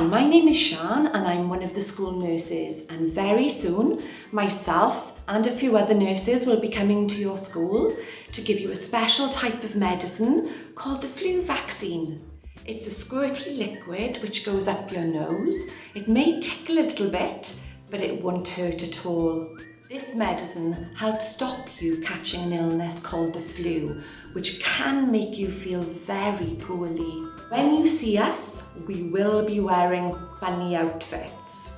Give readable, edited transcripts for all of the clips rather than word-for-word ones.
Hi, my name is Sian and I'm one of the school nurses, and very soon myself and a few other nurses will be coming to your school to give you a special type of medicine called the flu vaccine. It's a squirty liquid which goes up your nose. It may tickle a little bit, but it won't hurt at all. This medicine helps stop you catching an illness called the flu, which can make you feel very poorly. When you see us, we will be wearing funny outfits.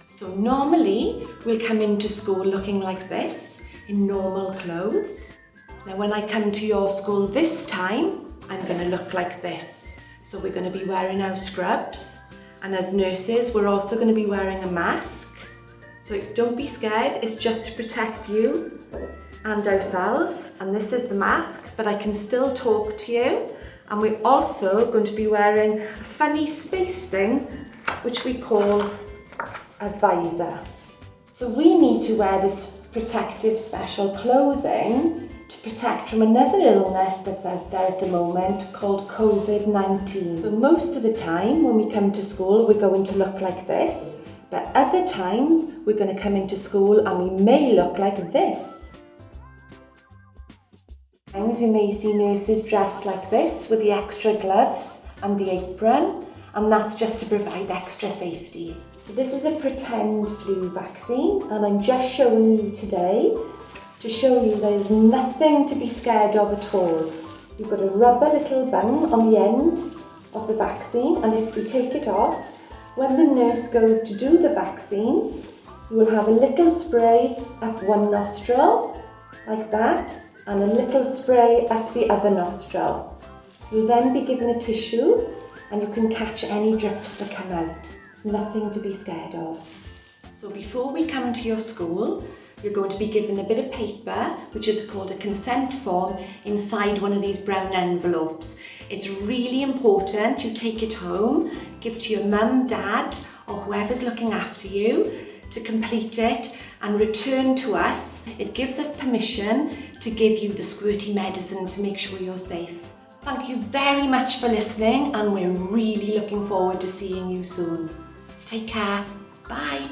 So normally, we'll come into school looking like this, in normal clothes. Now when I come to your school this time, I'm going to look like this. So we're going to be wearing our scrubs. And as nurses, we're also going to be wearing a mask. So don't be scared, it's just to protect you and ourselves. And this is the mask, but I can still talk to you. And we're also going to be wearing a funny space thing, which we call a visor. So we need to wear this protective special clothing to protect from another illness that's out there at the moment called COVID-19. So most of the time when we come to school, we're going to look like this, but other times we're going to come into school and we may look like this. Sometimes you may see nurses dressed like this with the extra gloves and the apron, and that's just to provide extra safety. So this is a pretend flu vaccine, and I'm just showing you today to show you there's nothing to be scared of at all. You've got a rubber little bung on the end of the vaccine, and if we take it off, when the nurse goes to do the vaccine, you will have a little spray up one nostril, like that, and a little spray up the other nostril. You'll then be given a tissue, and you can catch any drips that come out. It's nothing to be scared of. So before we come to your school, you're going to be given a bit of paper, which is called a consent form, inside one of these brown envelopes. It's really important you take it home, give to your mum, dad, or whoever's looking after you to complete it and return to us. It gives us permission to give you the squirty medicine to make sure you're safe. Thank you very much for listening, and we're really looking forward to seeing you soon. Take care. Bye.